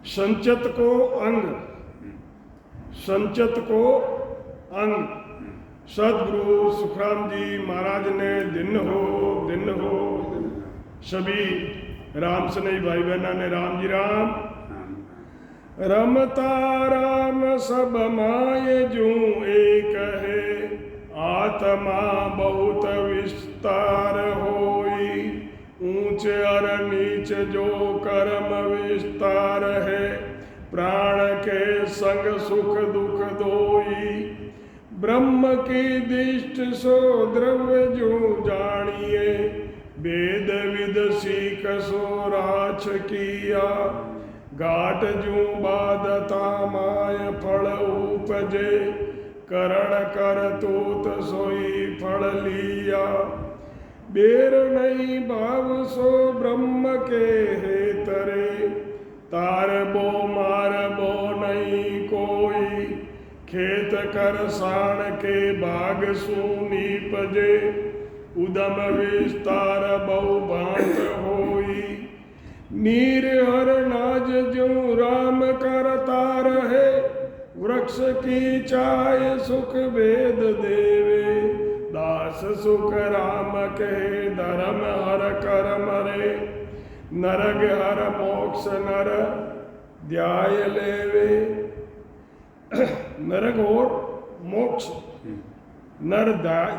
संचत को अंग, संचत को अंग सदगुरु सुखराम जी महाराज ने दिन हो सभी राम सनई भाई बहना ने राम जी राम। रमता राम सब माय जू एक है, आत्मा बहुत विस्तार होई, ऊंच अर नीच जो कर्म विस्तार है, प्राण के संग सुख दुख दोई, ब्रह्म की दिष्ट सो द्रव्य जो जानिए, वेद विद सीख सो राछ किया, घाट जू बादता माय फल उपजे, करण कर तूत सोई फल लिया, बेर नहीं भाव सो ब्रह्म के हे तरे, तार बो मार बो नहीं कोई, खेत कर साण के बाग सूनी पजे, उदम विस्तार बहु भांत होई, नीर हर नाज जो राम करता रहे, वृक्ष की चाय सुख वेद देवे, दास सुख राम कहे धर्म हर करम रे, नरग हर मोक्ष नर ध्याय लेवे। नरक और मोक्ष नर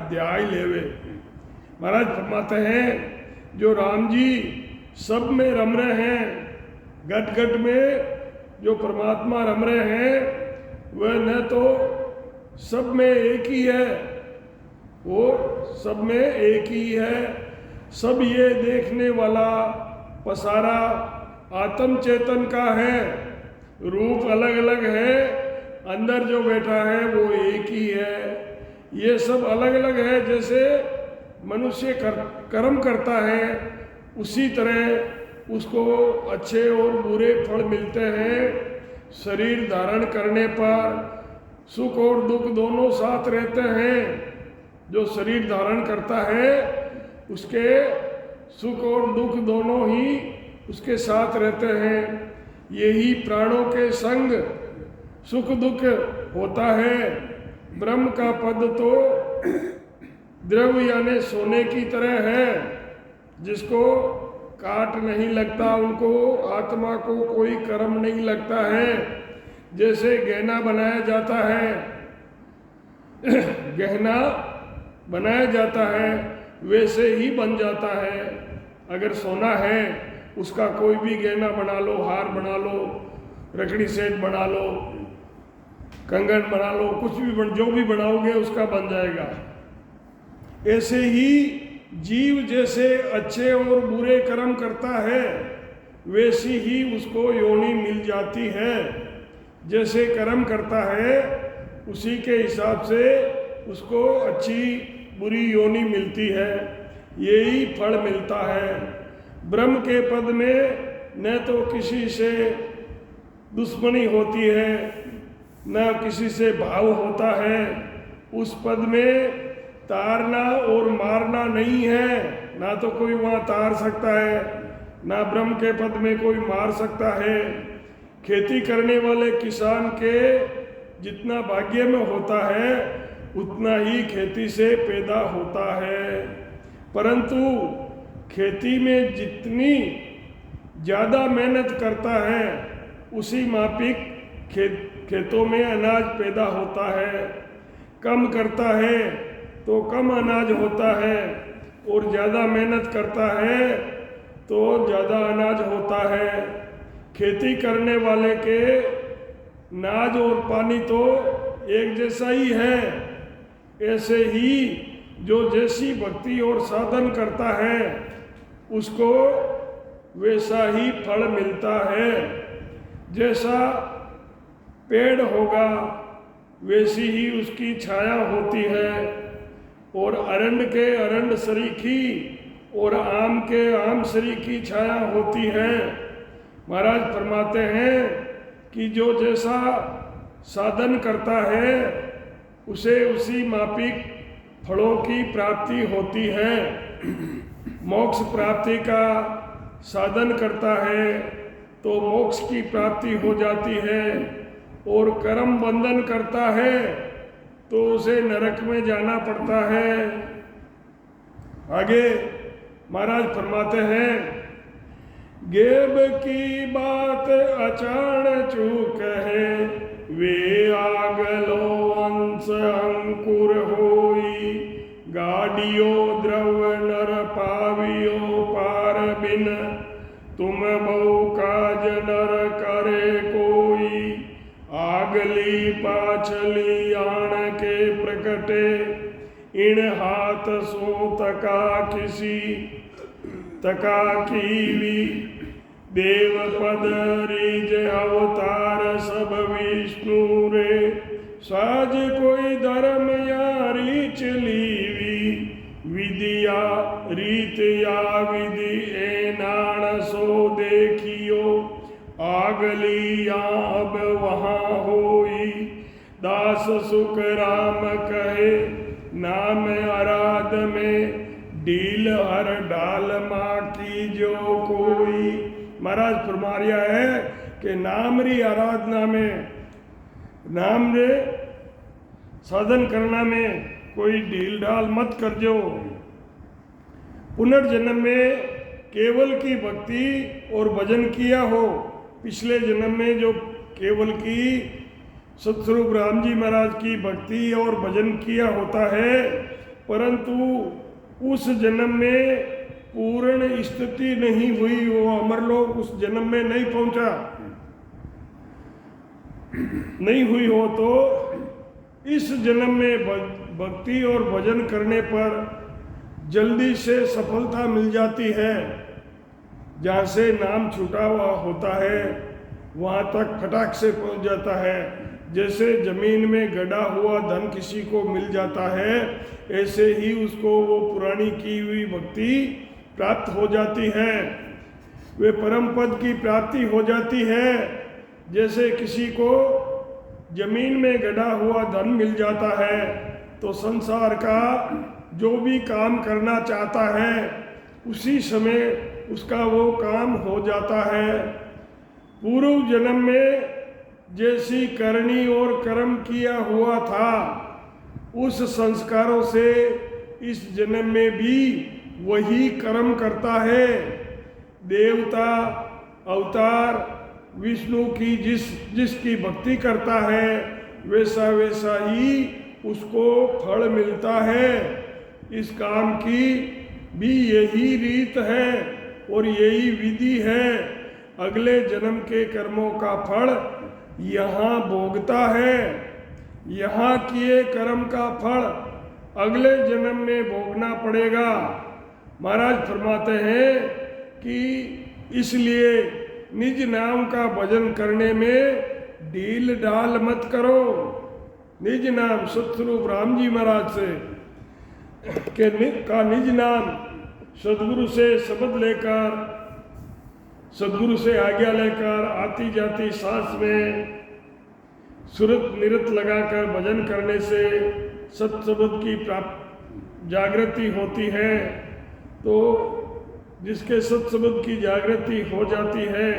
ध्याय लेवे। महाराज फरमाते हैं जो राम जी सब में रम रहे हैं, घट घट में जो परमात्मा रम रहे हैं, वह न तो सब में एक ही है, वो सब में एक ही है। सब ये देखने वाला पसारा आत्म चेतन का है, रूप अलग अलग है, अंदर जो बैठा है वो एक ही है। ये सब अलग अलग है। जैसे मनुष्य कर्म करता है उसी तरह उसको अच्छे और बुरे फल मिलते हैं। शरीर धारण करने पर सुख और दुख दोनों साथ रहते हैं। जो शरीर धारण करता है उसके सुख और दुख दोनों ही उसके साथ रहते हैं। यही प्राणों के संग सुख दुख होता है। ब्रह्म का पद तो द्रव्य यानी सोने की तरह है, जिसको काट नहीं लगता, उनको आत्मा को कोई कर्म नहीं लगता है। जैसे गहना बनाया जाता है, गहना बनाया जाता है वैसे ही बन जाता है। अगर सोना है उसका कोई भी गहना बना लो, हार बना लो, रकड़ी सेट बना लो, कंगन बना लो, कुछ भी जो भी बनाओगे उसका बन जाएगा। ऐसे ही जीव जैसे अच्छे और बुरे कर्म करता है वैसी ही उसको योनि मिल जाती है। जैसे कर्म करता है उसी के हिसाब से उसको अच्छी बुरी योनि मिलती है, यही फल मिलता है। ब्रह्म के पद में न तो किसी से दुश्मनी होती है न किसी से भाव होता है। उस पद में तारना और मारना नहीं है, ना तो कोई वहाँ तार सकता है, ना ब्रह्म के पद में कोई मार सकता है। खेती करने वाले किसान के जितना भाग्य में होता है उतना ही खेती से पैदा होता है। परंतु खेती में जितनी ज़्यादा मेहनत करता है उसी मापिक खेतों में अनाज पैदा होता है। कम करता है तो कम अनाज होता है, और ज़्यादा मेहनत करता है तो ज़्यादा अनाज होता है। खेती करने वाले के नाज और पानी तो एक जैसा ही है। ऐसे ही जो जैसी भक्ति और साधन करता है उसको वैसा ही फल मिलता है। जैसा पेड़ होगा वैसी ही उसकी छाया होती है, और अरंड के अरंड सरीखी और आम के आम सरीखी छाया होती है। महाराज फरमाते हैं कि जो जैसा साधन करता है उसे उसी मापिक फलों की प्राप्ति होती है। मोक्ष प्राप्ति का साधन करता है तो मोक्ष की प्राप्ति हो जाती है, और कर्म बंधन करता है तो उसे नरक में जाना पड़ता है। आगे महाराज फरमाते हैं, गेब की बात अचाण चूक है, वे आगलो अंश अंकुर होई, गाड़ियो द्रव नर पावियो पार बिन, तुम बहु काज नर करे कोई, आगली पाछली आण के प्रकटे, इन हाथ सो तका किसी तका कीवी, देव पद रीज अवतार सब विष्णु रे, साज कोई धर्म या रीच लीवी, विधिया रीत या विधि ए नाण सो देखियो, आगली या अब वहाँ होई, दास सुख राम कहे नाम आराध में, डील हर डाल माँ की जो कोई। महाराज फरमा रिया है कि नाम री आराधना में, नाम रे साधन करना में कोई ढील ढाल मत कर जो। पुनर्जन्म में केवल की भक्ति और भजन किया हो, पिछले जन्म में जो केवल की सतस्वरूप राम जी महाराज की भक्ति और भजन किया होता है, परंतु उस जन्म में पूर्ण स्थिति नहीं हुई, वो अमरलोक उस जन्म में नहीं पहुंचा, नहीं हुई हो, तो इस जन्म में भक्ति और भजन करने पर जल्दी से सफलता मिल जाती है। जहाँ से नाम छूटा हुआ होता है वहाँ तक फटाक से पहुँच जाता है। जैसे जमीन में गड़ा हुआ धन किसी को मिल जाता है, ऐसे ही उसको वो पुरानी की हुई भक्ति प्राप्त हो जाती है, वे परम पद की प्राप्ति हो जाती है। जैसे किसी को जमीन में गड़ा हुआ धन मिल जाता है तो संसार का जो भी काम करना चाहता है उसी समय उसका वो काम हो जाता है। पूर्व जन्म में जैसी करनी और कर्म किया हुआ था, उस संस्कारों से इस जन्म में भी वही कर्म करता है। देवता अवतार विष्णु की जिसकी भक्ति करता है वैसा वैसा ही उसको फल मिलता है। इस काम की भी यही रीत है और यही विधि है। अगले जन्म के कर्मों का फल यहाँ भोगता है, यहाँ किए कर्म का फल अगले जन्म में भोगना पड़ेगा। महाराज फरमाते हैं कि इसलिए निज नाम का भजन करने में ढील ढाल मत करो। निज नाम सतस्वरूप राम जी महाराज से का निज नाम सदगुरु से शब्द लेकर, सदगुरु से आज्ञा लेकर आती जाती सांस में सुरत निरत लगाकर भजन करने से सत्शब्द की जागृति होती है। तो जिसके सत्शब्द की जागृति हो जाती है,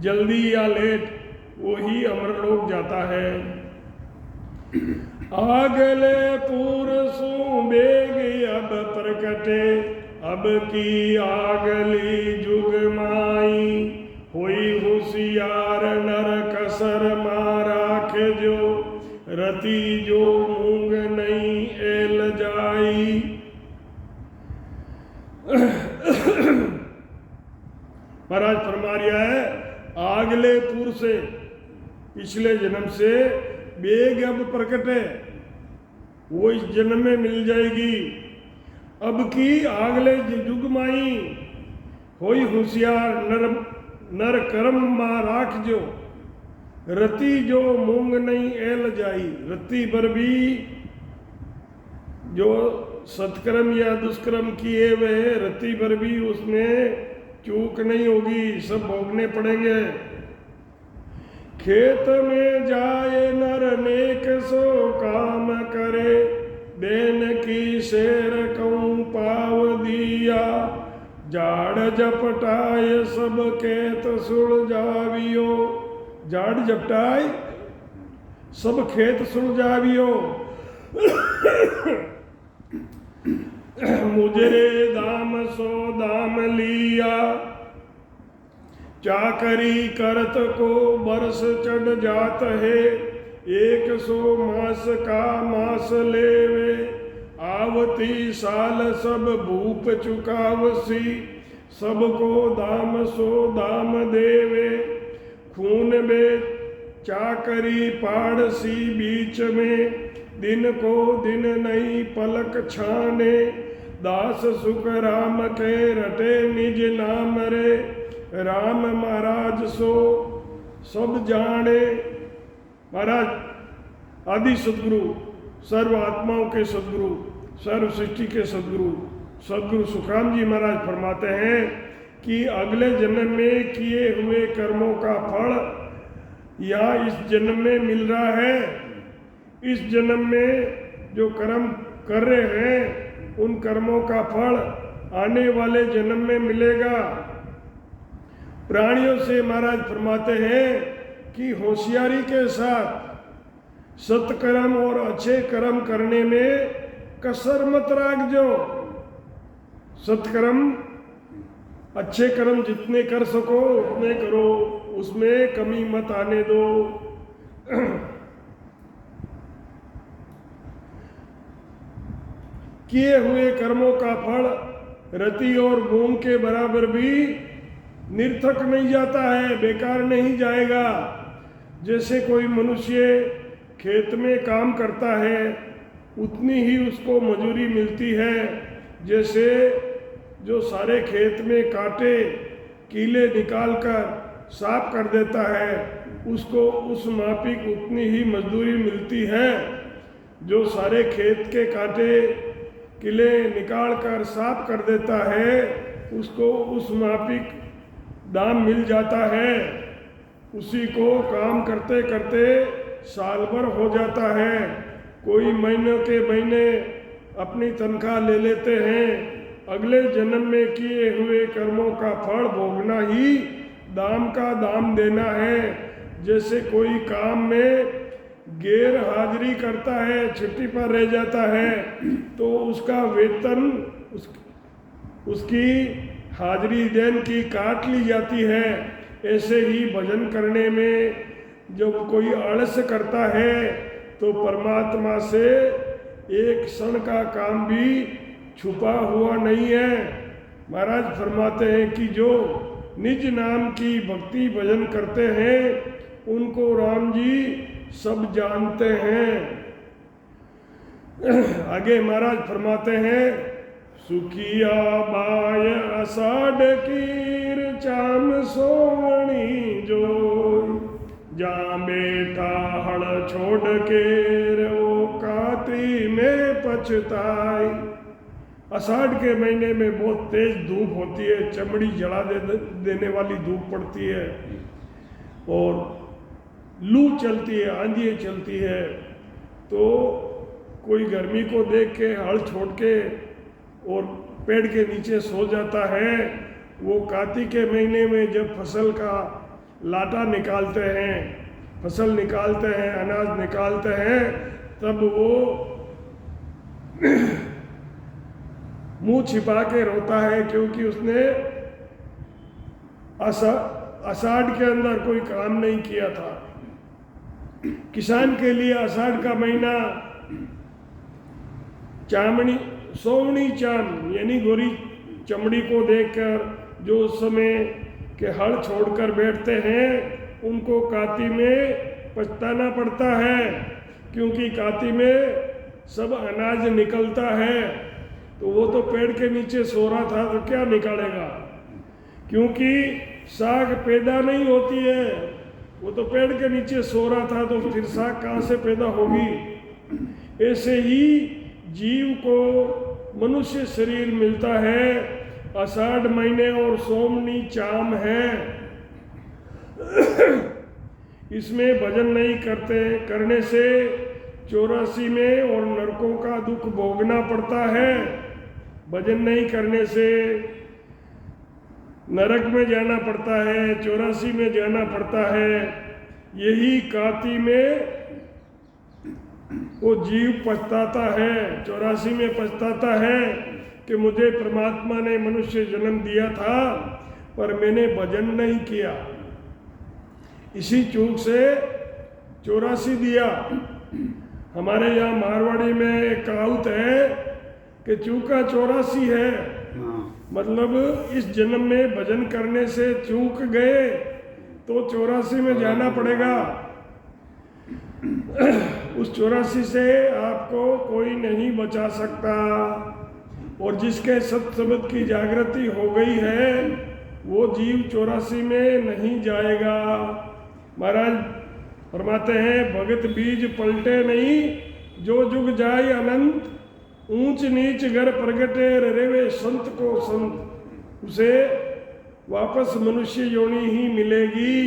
जल्दी या लेट वो ही अमरलोक जाता है। आगले पुरसों बेग अब प्रकटे, अब की आगली जुग माई, होई होशियार नर कसर माराख जो, रति जो मूंग नहीं एल जाई। महाराज फरमा रहा है आगले पुर से, पिछले जन्म से बेग अब प्रकट है, वो इस जन्म में मिल जाएगी। अब की आगले जुग माई, होई होशियार नर कर्म मा राख जो, रति जो मूंग नहीं एल जाई। रति पर भी जो सत्कर्म या दुष्कर्म किए हुए रति पर भी उसमें चूक नहीं होगी, सब भोगने पड़ेंगे। खेत में जाए नर नेक सो काम करे, देन की शेर कहूँ पाव दिया, जाड़ जपटाय सब खेत सुलझावियो। जाड़ जपटाय सब खेत सुलझावियो। मुजरे दाम सो दाम लिया, चाकरी करत को बरस चढ़ जात है। 100 मास का मास लेवे, आवती साल सब भूप चुकावसी। सबको दाम सो दाम देवे, खून में चाकरी पाड़सी बीच में। दिन को दिन नहीं पलक छाने, दास सुख राम के रटे निज नाम रे। राम महाराज सो सब जाने। महाराज आदि सदगुरु, सर्व आत्माओं के सदगुरु, सर्व सृष्टि के सदगुरु सदगुरु सुखराम जी महाराज फरमाते हैं कि अगले जन्म में किए हुए कर्मों का फल या इस जन्म में मिल रहा है। इस जन्म में जो कर्म कर रहे हैं उन कर्मों का फल आने वाले जन्म में मिलेगा। प्राणियों से महाराज फरमाते हैं कि होशियारी के साथ सत्कर्म और अच्छे कर्म करने में कसर मत राखजो। सत्कर्म अच्छे कर्म जितने कर सको उतने करो, उसमें कमी मत आने दो। किए हुए कर्मों का फल रति और मूंग के बराबर भी निर्थक नहीं जाता है, बेकार नहीं जाएगा। जैसे कोई मनुष्य खेत में काम करता है उतनी ही उसको मजूरी मिलती है। जैसे जो सारे खेत में कांटे कीले निकाल कर साफ कर देता है उसको उस मापिक उतनी ही मजदूरी मिलती है। जो सारे खेत के कांटे किले निकाल कर साफ कर देता है उसको उस मापिक दाम मिल जाता है। उसी को काम करते करते साल भर हो जाता है। कोई महीनों के महीने अपनी तनख्वाह ले लेते हैं। अगले जन्म में किए हुए कर्मों का फल भोगना ही दाम का दाम देना है। जैसे कोई काम में गैर हाजिरी करता है, छुट्टी पर रह जाता है तो उसका वेतन उसकी हाजिरी देन की काट ली जाती है। ऐसे ही भजन करने में जब कोई आलस करता है तो परमात्मा से एक क्षण का काम भी छुपा हुआ नहीं है। महाराज फरमाते हैं कि जो निज नाम की भक्ति भजन करते हैं उनको राम जी सब जानते हैं। आगे महाराज फरमाते हैं सुखिया बाय आषाढ़ कीर चाम सोवणी जो जा बेटा हड़ छोड़ के वो काती में पछताई। आषाढ़ के महीने में बहुत तेज धूप होती है, चमड़ी जला देने वाली धूप पड़ती है और लू चलती है, आंधियाँ चलती है। तो कोई गर्मी को देख के हल छोड़ के और पेड़ के नीचे सो जाता है। वो कार्तिक के महीने में जब फसल का लाटा निकालते हैं, फसल निकालते हैं, अनाज निकालते हैं, तब वो मुंह छिपा के रोता है क्योंकि उसने आषाढ़ के अंदर कोई काम नहीं किया था। किसान के लिए आषाढ़ का महीना चामड़ी सोवनी चाम यानी गोरी चमड़ी को देखकर जो उस समय के हल छोड़कर बैठते हैं उनको काती में पछताना पड़ता है, क्योंकि काती में सब अनाज निकलता है। तो वो तो पेड़ के नीचे सो रहा था तो क्या निकालेगा, क्योंकि साग पैदा नहीं होती है। वो तो पेड़ के नीचे सो रहा था तो फिर साग कहाँ से पैदा होगी। ऐसे ही जीव को मनुष्य शरीर मिलता है आषाढ़ महीने और सोमनी चाम है। इसमें भजन नहीं करने से 84 में और नरकों का दुख भोगना पड़ता है। भजन नहीं करने से नरक में जाना पड़ता है, 84 में जाना पड़ता है। यही काती में वो जीव पछताता है, 84 में पछताता है कि मुझे परमात्मा ने मनुष्य जन्म दिया था पर मैंने भजन नहीं किया, इसी चूक से 84 दिया। हमारे यहाँ मारवाड़ी में एक कहावत है कि चूका 84 है, मतलब इस जन्म में भजन करने से चूक गए तो 84 में जाना पड़ेगा। उस 84 से आपको कोई नहीं बचा सकता। और जिसके सत शब्द की जागृति हो गई है वो जीव 84 में नहीं जाएगा। महाराज फरमाते हैं भगत बीज पलटे नहीं, जो जुग जाए अनंत, ऊंच नीच घर प्रगटे रेवे संत को संत, उसे वापस मनुष्य योनि ही मिलेगी।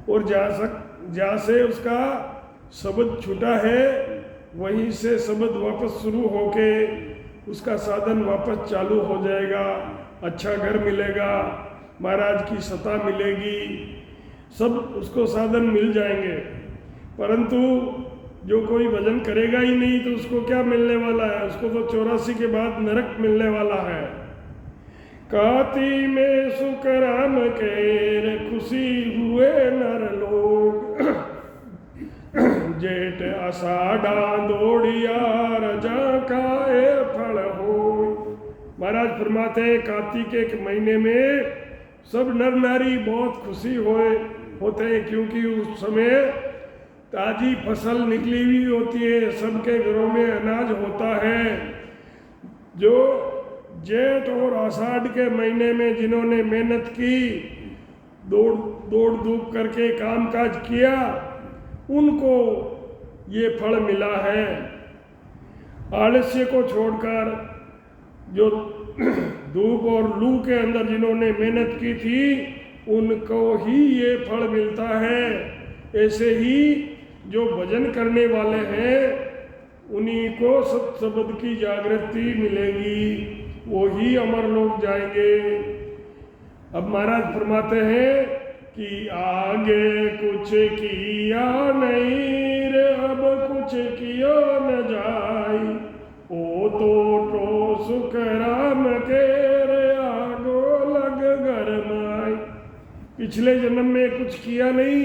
और जहाँ से उसका शब्द छूटा है वहीं से शब्द वापस शुरू होके उसका साधन वापस चालू हो जाएगा। अच्छा घर मिलेगा, महाराज की सत्ता मिलेगी, सब उसको साधन मिल जाएंगे। परंतु जो कोई भजन करेगा ही नहीं तो उसको क्या मिलने वाला है? उसको तो 84 के बाद नरक मिलने वाला है। काती में सुख राम के खुशी हुए नर लोग, जेठ आषाढ़ा दौड़िया रजा का ए फल हो। महाराज फरमाते हैं कार्तिक के महीने में सब नर नारी बहुत खुशी होते हैं, क्योंकि उस समय ताजी फसल निकली हुई होती है, सबके घरों में अनाज होता है। जो जेठ और आषाढ़ के महीने में जिन्होंने मेहनत की, दौड़ धूप करके कामकाज किया, उनको ये फल मिला है। आलस्य को छोड़कर जो धूप और लू के अंदर जिन्होंने मेहनत की थी उनको ही ये फल मिलता है। ऐसे ही जो भजन करने वाले हैं उन्हीं को सत शब्द की जागृति मिलेगी, वो ही अमर लोग जाएंगे। अब महाराज फरमाते हैं कि आगे कुछ किया नहीं रे, अब कुछ किया न जाई, ओ तो सुख राम के रे आगो लग घर माई। पिछले जन्म में कुछ किया नहीं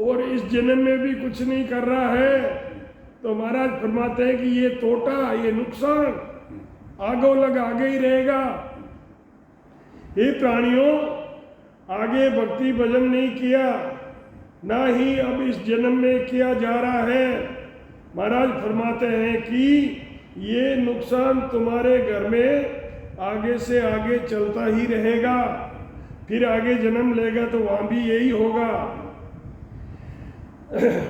और इस जन्म में भी कुछ नहीं कर रहा है, तो महाराज फरमाते हैं कि ये तोटा, ये नुकसान आगो लग आगे ही रहेगा। हे प्राणियों, आगे भक्ति भजन नहीं किया, ना ही अब इस जन्म में किया जा रहा है। महाराज फरमाते हैं कि ये नुकसान तुम्हारे घर में आगे से आगे चलता ही रहेगा, फिर आगे जन्म लेगा तो वहाँ भी यही होगा।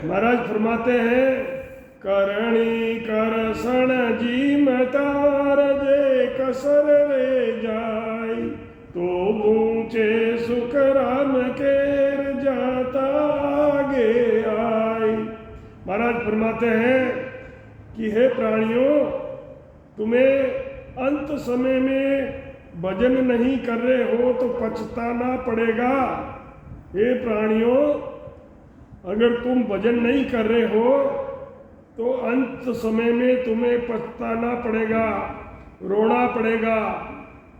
महाराज फरमाते हैं करणी करसण जी मतार जे कसर रे जाई, तो ऊंचे सुख राम केर जाता आगे आई। महाराज फरमाते हैं कि हे प्राणियों, तुम्हें अंत समय में भजन नहीं कर रहे हो तो पछताना पड़ेगा। हे प्राणियों, अगर तुम भजन नहीं कर रहे हो तो अंत समय में तुम्हें पछताना पड़ेगा, रोना पड़ेगा।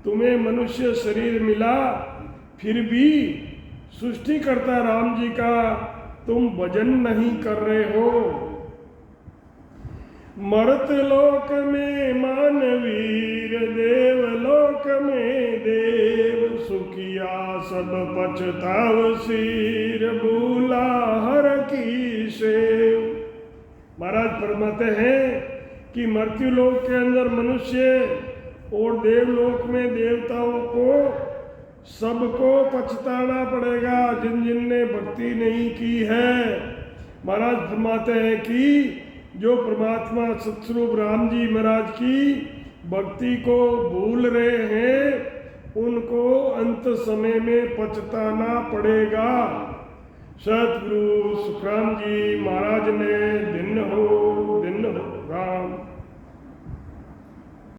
तुम्हें मनुष्य शरीर मिला, फिर भी सृष्टिकर्ता राम जी का तुम भजन नहीं कर रहे हो। मर्त लोक में मानवीर, देव लोक में देव, सुखिया सब पछताव सिर, भूला हर की सेव। महाराज फरमाते हैं कि मृत्यु लोक के अंदर मनुष्य और देवलोक में देवताओं को सबको पछताना पड़ेगा जिन जिन ने भक्ति नहीं की है। महाराज फरमाते हैं कि जो परमात्मा सतस्वरूप राम जी महाराज की भक्ति को भूल रहे हैं उनको अंत समय में पछताना पड़ेगा। सतगुरु सुखराम जी महाराज ने दिन हो राम।